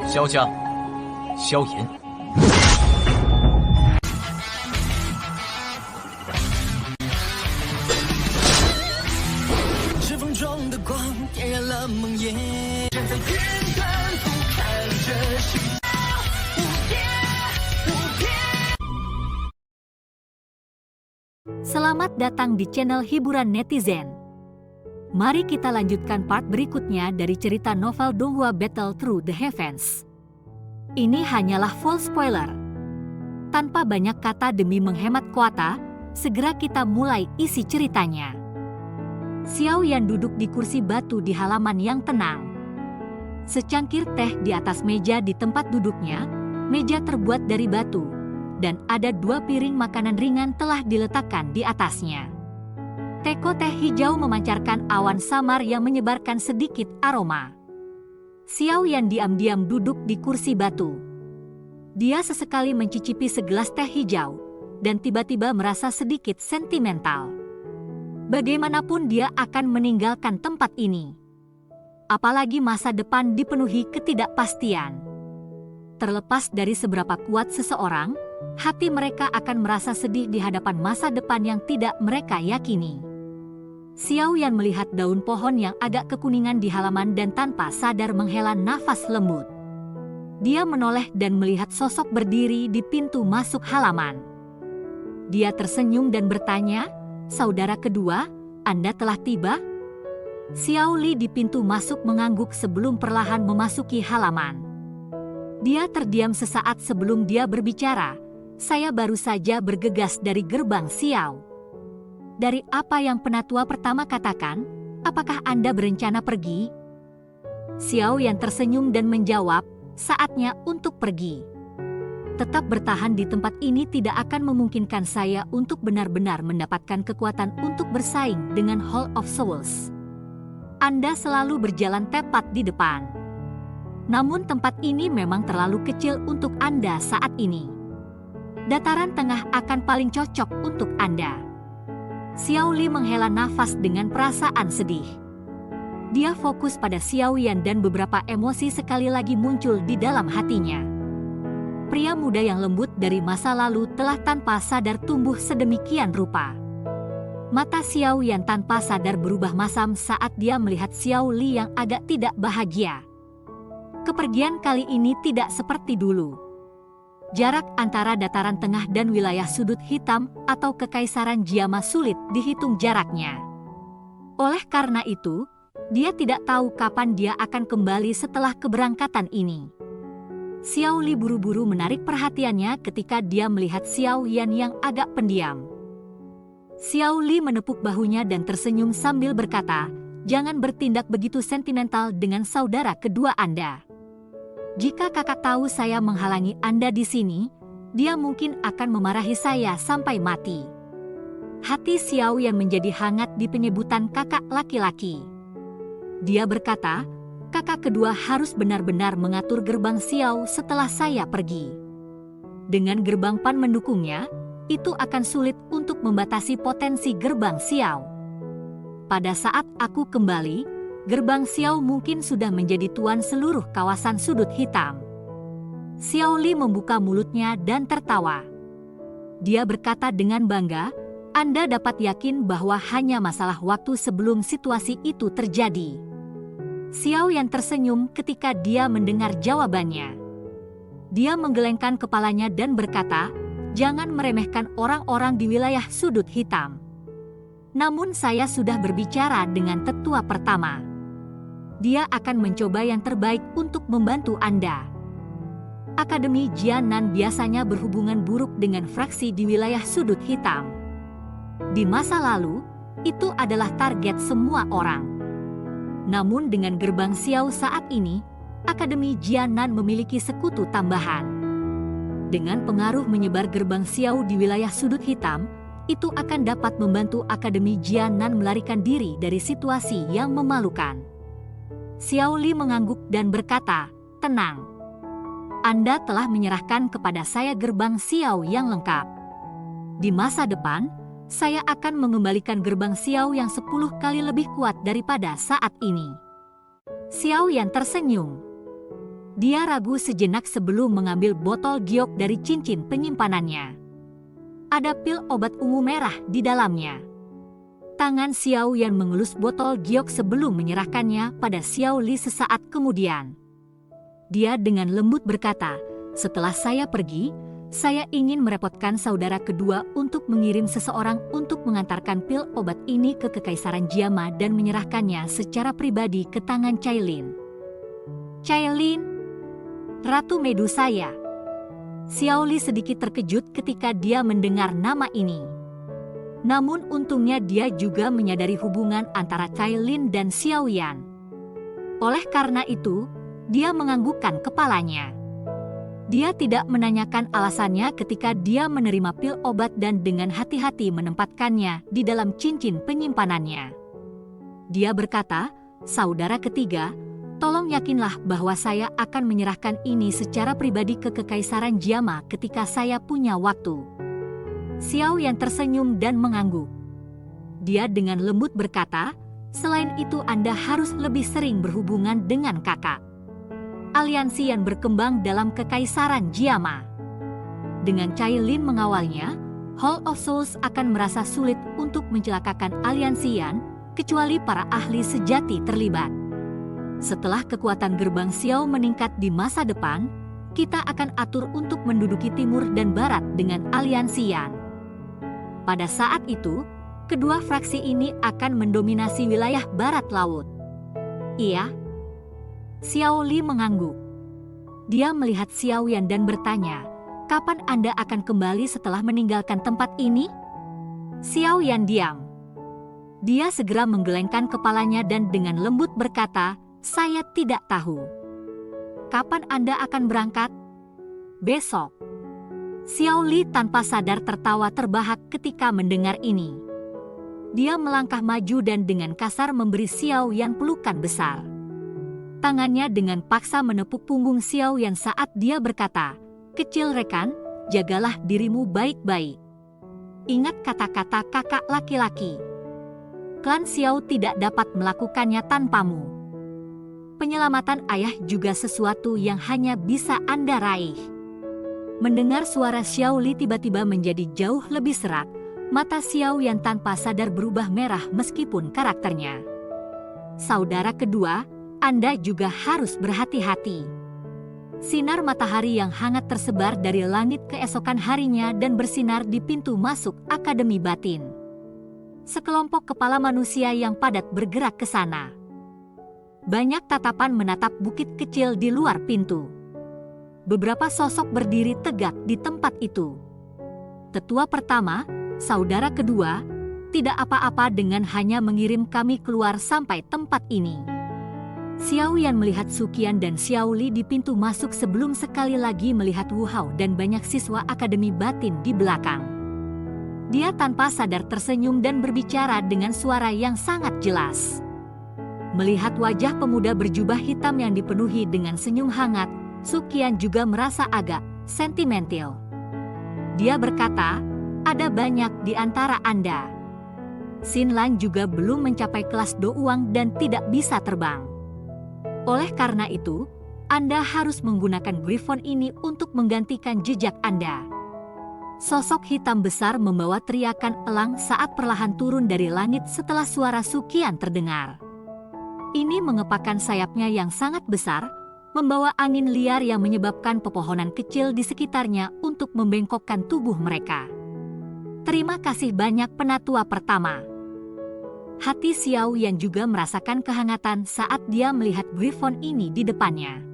萧家，萧炎。指缝中的光点燃了梦魇，站在天端俯瞰着世界无边无边。 Selamat datang di channel hiburan netizen. Mari kita lanjutkan part berikutnya dari cerita novel Donghua Battle Through the Heavens. Ini hanyalah full spoiler. Tanpa banyak kata demi menghemat kuota, segera kita mulai isi ceritanya. Xiao Yan duduk di kursi batu di halaman yang tenang. Secangkir teh di atas meja di tempat duduknya, meja terbuat dari batu, dan ada 2 piring makanan ringan telah diletakkan di atasnya. Teko teh hijau memancarkan awan samar yang menyebarkan sedikit aroma. Xiao Yan diam-diam duduk di kursi batu. Dia sesekali mencicipi segelas teh hijau, dan tiba-tiba merasa sedikit sentimental. Bagaimanapun dia akan meninggalkan tempat ini. Apalagi masa depan dipenuhi ketidakpastian. Terlepas dari seberapa kuat seseorang, hati mereka akan merasa sedih di hadapan masa depan yang tidak mereka yakini. Xiao Yan melihat daun pohon yang agak kekuningan di halaman dan tanpa sadar menghela nafas lembut. Dia menoleh dan melihat sosok berdiri di pintu masuk halaman. Dia tersenyum dan bertanya, "Saudara kedua, Anda telah tiba?" Xiao Li di pintu masuk mengangguk sebelum perlahan memasuki halaman. Dia terdiam sesaat sebelum dia berbicara. "Saya baru saja bergegas dari gerbang Xiao." "Dari apa yang penatua pertama katakan, apakah Anda berencana pergi?" Xiao Yan tersenyum dan menjawab, "Saatnya untuk pergi. Tetap bertahan di tempat ini tidak akan memungkinkan saya untuk benar-benar mendapatkan kekuatan untuk bersaing dengan Hall of Souls. Anda selalu berjalan tepat di depan. Namun tempat ini memang terlalu kecil untuk Anda saat ini. Dataran tengah akan paling cocok untuk Anda." Xiao Li menghela nafas dengan perasaan sedih. Dia fokus pada Xiao Yan dan beberapa emosi sekali lagi muncul di dalam hatinya. Pria muda yang lembut dari masa lalu telah tanpa sadar tumbuh sedemikian rupa. Mata Xiao Yan tanpa sadar berubah masam saat dia melihat Xiao Li yang agak tidak bahagia. Kepergian kali ini tidak seperti dulu. Jarak antara dataran tengah dan wilayah sudut hitam atau kekaisaran Jiama sulit dihitung jaraknya. Oleh karena itu, dia tidak tahu kapan dia akan kembali setelah keberangkatan ini. Xiao Li buru-buru menarik perhatiannya ketika dia melihat Xiao Yan yang agak pendiam. Xiao Li menepuk bahunya dan tersenyum sambil berkata, "Jangan bertindak begitu sentimental dengan saudara kedua Anda. Jika kakak tahu saya menghalangi Anda di sini, dia mungkin akan memarahi saya sampai mati." Hati Xiao Yan menjadi hangat di penyebutan kakak laki-laki. Dia berkata, "Kakak kedua harus benar-benar mengatur gerbang Xiao setelah saya pergi. Dengan gerbang Pan mendukungnya, itu akan sulit untuk membatasi potensi gerbang Xiao. Pada saat aku kembali, gerbang Xiao mungkin sudah menjadi tuan seluruh kawasan sudut hitam." Xiao Li membuka mulutnya dan tertawa. Dia berkata dengan bangga, "Anda dapat yakin bahwa hanya masalah waktu sebelum situasi itu terjadi." Xiao Yan tersenyum ketika dia mendengar jawabannya. Dia menggelengkan kepalanya dan berkata, "Jangan meremehkan orang-orang di wilayah sudut hitam. Namun saya sudah berbicara dengan tetua pertama. Dia akan mencoba yang terbaik untuk membantu Anda. Akademi Jianan biasanya berhubungan buruk dengan fraksi di wilayah sudut hitam. Di masa lalu, itu adalah target semua orang. Namun dengan gerbang Xiao saat ini, Akademi Jianan memiliki sekutu tambahan. Dengan pengaruh menyebar gerbang Xiao di wilayah sudut hitam, itu akan dapat membantu Akademi Jianan melarikan diri dari situasi yang memalukan." Xiao Li mengangguk dan berkata, "Tenang. Anda telah menyerahkan kepada saya gerbang Xiao yang lengkap. Di masa depan, saya akan mengembalikan gerbang Xiao yang 10 kali lebih kuat daripada saat ini." Xiao Yan tersenyum. Dia ragu sejenak sebelum mengambil botol giok dari cincin penyimpanannya. Ada pil obat ungu merah di dalamnya. Tangan Xiao Yan mengelus botol giok sebelum menyerahkannya pada Xiao Li sesaat kemudian. Dia dengan lembut berkata, "Setelah saya pergi, saya ingin merepotkan saudara kedua untuk mengirim seseorang untuk mengantarkan pil obat ini ke Kekaisaran Jiama dan menyerahkannya secara pribadi ke tangan Cailin." "Cailin? Ratu Medusa ya?" Xiao Li sedikit terkejut ketika dia mendengar nama ini. Namun untungnya dia juga menyadari hubungan antara Cailin dan Xiao Yan. Oleh karena itu, dia menganggukkan kepalanya. Dia tidak menanyakan alasannya ketika dia menerima pil obat dan dengan hati-hati menempatkannya di dalam cincin penyimpanannya. Dia berkata, "Saudara ketiga, tolong yakinlah bahwa saya akan menyerahkan ini secara pribadi ke Kekaisaran Jiama ketika saya punya waktu." Xiao Yan tersenyum dan mengangguk. Dia dengan lembut berkata, "Selain itu Anda harus lebih sering berhubungan dengan kakak. Aliansi yang berkembang dalam Kekaisaran Jiama. Dengan Cailin mengawalnya, Hall of Souls akan merasa sulit untuk mencelakakan aliansi Yan, kecuali para ahli sejati terlibat. Setelah kekuatan gerbang Xiao meningkat di masa depan, kita akan atur untuk menduduki timur dan barat dengan aliansi Yan. Pada saat itu, kedua fraksi ini akan mendominasi wilayah barat laut." "Iya?" Xiao Li mengangguk. Dia melihat Xiao Yan dan bertanya, "Kapan Anda akan kembali setelah meninggalkan tempat ini?" Xiao Yan diam. Dia segera menggelengkan kepalanya dan dengan lembut berkata, "Saya tidak tahu." "Kapan Anda akan berangkat?" "Besok." Xiao Li tanpa sadar tertawa terbahak ketika mendengar ini. Dia melangkah maju dan dengan kasar memberi Xiao Yan pelukan besar. Tangannya dengan paksa menepuk punggung Xiao Yan saat dia berkata, "Kecil rekan, jagalah dirimu baik-baik. Ingat kata-kata kakak laki-laki. Klan Xiao tidak dapat melakukannya tanpamu. Penyelamatan ayah juga sesuatu yang hanya bisa Anda raih." Mendengar suara Xiao Li tiba-tiba menjadi jauh lebih serak, mata Xiao Yan tanpa sadar berubah merah meskipun karakternya. "Saudara kedua, Anda juga harus berhati-hati." Sinar matahari yang hangat tersebar dari langit keesokan harinya dan bersinar di pintu masuk Akademi Batin. Sekelompok kepala manusia yang padat bergerak ke sana. Banyak tatapan menatap bukit kecil di luar pintu. Beberapa sosok berdiri tegak di tempat itu. Tetua pertama, saudara kedua, tidak apa-apa dengan hanya mengirim kami keluar sampai tempat ini. Xiao Yan melihat Suqian dan Xiao Li di pintu masuk sebelum sekali lagi melihat Wu Hao dan banyak siswa Akademi Batin di belakang. Dia tanpa sadar tersenyum dan berbicara dengan suara yang sangat jelas. Melihat wajah pemuda berjubah hitam yang dipenuhi dengan senyum hangat, Suqian juga merasa agak sentimental. Dia berkata, "Ada banyak di antara Anda. Xin Lan juga belum mencapai kelas Do Uang dan tidak bisa terbang. Oleh karena itu, Anda harus menggunakan Griffon ini untuk menggantikan jejak Anda." Sosok hitam besar membawa teriakan elang saat perlahan turun dari langit setelah suara Suqian terdengar. Ini mengepakkan sayapnya yang sangat besar, membawa angin liar yang menyebabkan pepohonan kecil di sekitarnya untuk membengkokkan tubuh mereka. "Terima kasih banyak penatua pertama." Hati Xiao Yan juga merasakan kehangatan saat dia melihat Griffon ini di depannya.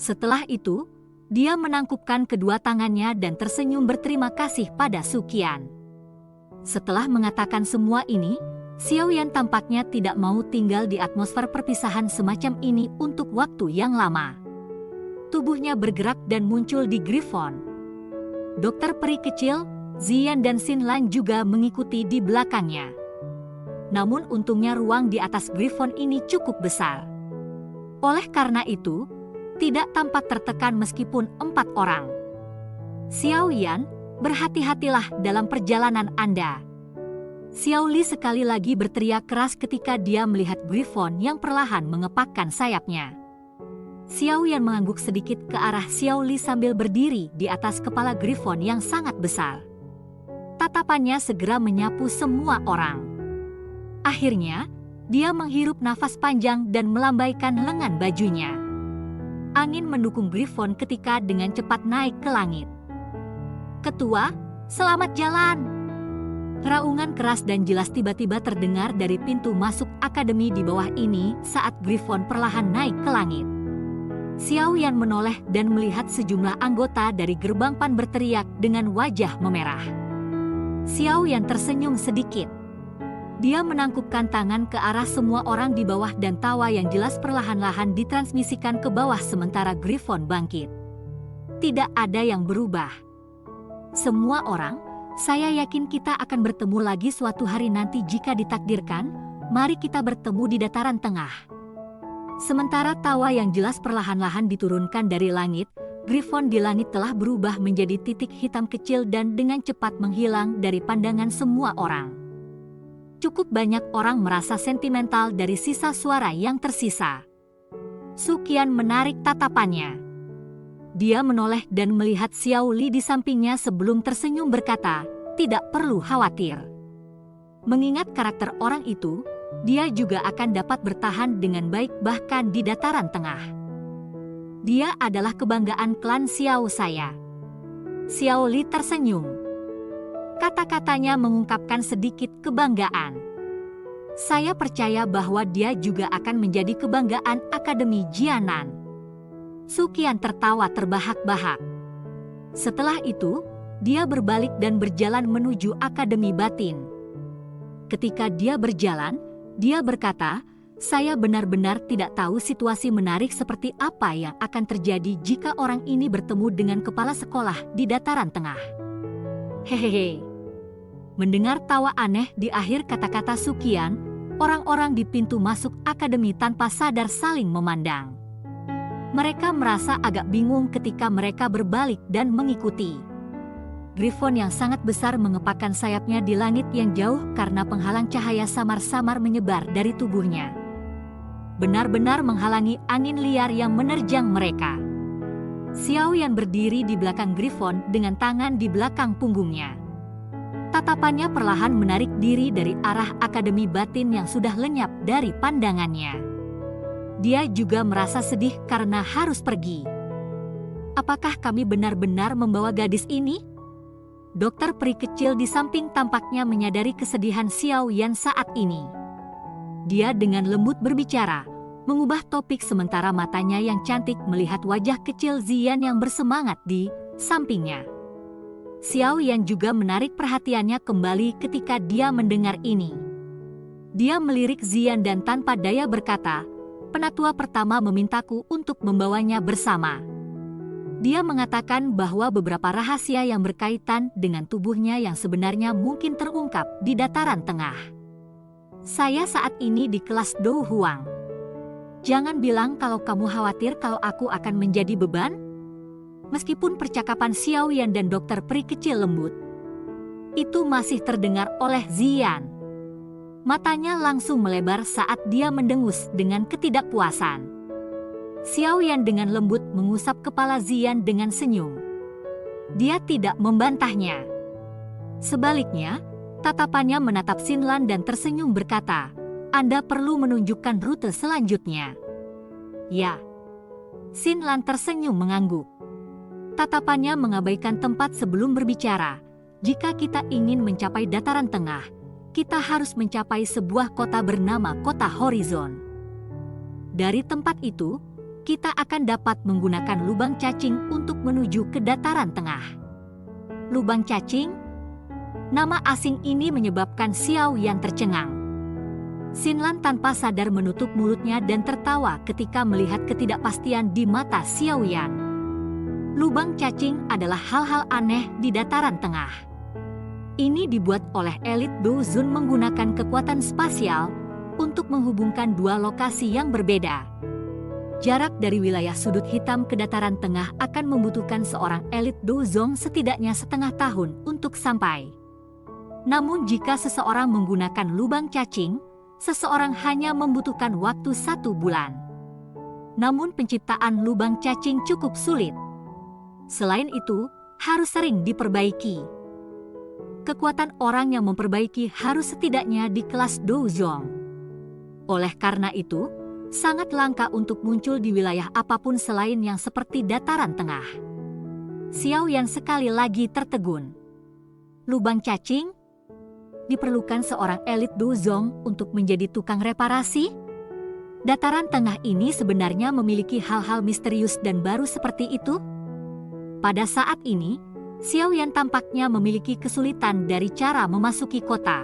Setelah itu, dia menangkupkan kedua tangannya dan tersenyum berterima kasih pada Suqian. Setelah mengatakan semua ini, Xiao Yan tampaknya tidak mau tinggal di atmosfer perpisahan semacam ini untuk waktu yang lama. Tubuhnya bergerak dan muncul di Griffon. Dokter peri kecil, Ziyan dan Xin Lan juga mengikuti di belakangnya. Namun untungnya ruang di atas Griffon ini cukup besar. Oleh karena itu, tidak tampak tertekan meskipun 4 orang. "Xiao Yan, berhati-hatilah dalam perjalanan Anda." Xiao Li sekali lagi berteriak keras ketika dia melihat Griffon yang perlahan mengepakkan sayapnya. Xiao Yan mengangguk sedikit ke arah Xiao Li sambil berdiri di atas kepala Griffon yang sangat besar. Tatapannya segera menyapu semua orang. Akhirnya, dia menghirup nafas panjang dan melambaikan lengan bajunya. Angin mendukung Griffon ketika dengan cepat naik ke langit. "Ketua, selamat jalan!" Raungan keras dan jelas tiba-tiba terdengar dari pintu masuk akademi di bawah ini saat Griffon perlahan naik ke langit. Xiao Yan menoleh dan melihat sejumlah anggota dari gerbang PAN berteriak dengan wajah memerah. Xiao Yan tersenyum sedikit. Dia menangkupkan tangan ke arah semua orang di bawah dan tawa yang jelas perlahan-lahan ditransmisikan ke bawah sementara Griffon bangkit. Tidak ada yang berubah. "Semua orang, saya yakin kita akan bertemu lagi suatu hari nanti jika ditakdirkan. Mari kita bertemu di dataran tengah." Sementara tawa yang jelas perlahan-lahan diturunkan dari langit, Griffon di langit telah berubah menjadi titik hitam kecil dan dengan cepat menghilang dari pandangan semua orang. Cukup banyak orang merasa sentimental dari sisa suara yang tersisa. Suqian menarik tatapannya. Dia menoleh dan melihat Xiao Li di sampingnya sebelum tersenyum berkata, "Tidak perlu khawatir." Mengingat karakter orang itu, dia juga akan dapat bertahan dengan baik bahkan di dataran tengah. Dia adalah kebanggaan klan Xiao saya. Xiao Li tersenyum. Kata-katanya mengungkapkan sedikit kebanggaan. "Saya percaya bahwa dia juga akan menjadi kebanggaan Akademi Jianan." Suqian tertawa terbahak-bahak. Setelah itu, dia berbalik dan berjalan menuju Akademi Batin. Ketika dia berjalan, dia berkata, "Saya benar-benar tidak tahu situasi menarik seperti apa yang akan terjadi jika orang ini bertemu dengan kepala sekolah di dataran tengah." Hehehe. Mendengar tawa aneh di akhir kata-kata Suqian, orang-orang di pintu masuk akademi tanpa sadar saling memandang. Mereka merasa agak bingung ketika mereka berbalik dan mengikuti. Griffon yang sangat besar mengepakkan sayapnya di langit yang jauh karena penghalang cahaya samar-samar menyebar dari tubuhnya. Benar-benar menghalangi angin liar yang menerjang mereka. Xiao Yan berdiri di belakang Griffon dengan tangan di belakang punggungnya. Tatapannya perlahan menarik diri dari arah Akademi Batin yang sudah lenyap dari pandangannya. Dia juga merasa sedih karena harus pergi. "Apakah kami benar-benar membawa gadis ini?" Dokter peri kecil di samping tampaknya menyadari kesedihan Xiao Yan saat ini. Dia dengan lembut berbicara, mengubah topik sementara matanya yang cantik melihat wajah kecil Ziyan yang bersemangat di sampingnya. Xiao Yan juga menarik perhatiannya kembali ketika dia mendengar ini. Dia melirik Ziyan dan tanpa daya berkata, "Penatua pertama memintaku untuk membawanya bersama." Dia mengatakan bahwa beberapa rahasia yang berkaitan dengan tubuhnya yang sebenarnya mungkin terungkap di dataran tengah. "Saya saat ini di kelas Dou Huang. Jangan bilang kalau kamu khawatir kalau aku akan menjadi beban." Meskipun percakapan Xiao Yan dan dokter peri kecil lembut, itu masih terdengar oleh Ziyan. Matanya langsung melebar saat dia mendengus dengan ketidakpuasan. Xiao Yan dengan lembut mengusap kepala Ziyan dengan senyum. Dia tidak membantahnya. Sebaliknya, tatapannya menatap Xinlan dan tersenyum berkata, "Anda perlu menunjukkan rute selanjutnya." "Ya." Xinlan tersenyum mengangguk. Tatapannya mengabaikan tempat sebelum berbicara. "Jika kita ingin mencapai dataran tengah, kita harus mencapai sebuah kota bernama Kota Horizon. Dari tempat itu, kita akan dapat menggunakan lubang cacing untuk menuju ke dataran tengah." Lubang cacing? Nama asing ini menyebabkan Xiao Yan tercengang. Xinlan tanpa sadar menutup mulutnya dan tertawa ketika melihat ketidakpastian di mata Xiao Yan. Lubang cacing adalah hal-hal aneh di dataran tengah. Ini dibuat oleh elit Douzun menggunakan kekuatan spasial untuk menghubungkan dua lokasi yang berbeda. Jarak dari wilayah sudut hitam ke dataran tengah akan membutuhkan seorang elit Douzong setidaknya setengah tahun untuk sampai. Namun jika seseorang menggunakan lubang cacing, seseorang hanya membutuhkan waktu 1 bulan. Namun penciptaan lubang cacing cukup sulit. Selain itu, harus sering diperbaiki. Kekuatan orang yang memperbaiki harus setidaknya di kelas Douzong. Oleh karena itu, sangat langka untuk muncul di wilayah apapun selain yang seperti dataran tengah. Xiaoyan sekali lagi tertegun. Lubang cacing? Diperlukan seorang elit Douzong untuk menjadi tukang reparasi? Dataran tengah ini sebenarnya memiliki hal-hal misterius dan baru seperti itu? Pada saat ini, Xiaoyan tampaknya memiliki kesulitan dari cara memasuki kota.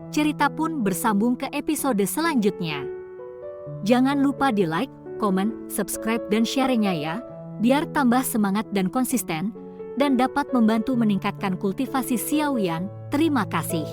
Cerita pun bersambung ke episode selanjutnya. Jangan lupa di like, komen, subscribe, dan share-nya ya, biar tambah semangat dan konsisten, dan dapat membantu meningkatkan kultivasi Xiaoyan. Terima kasih.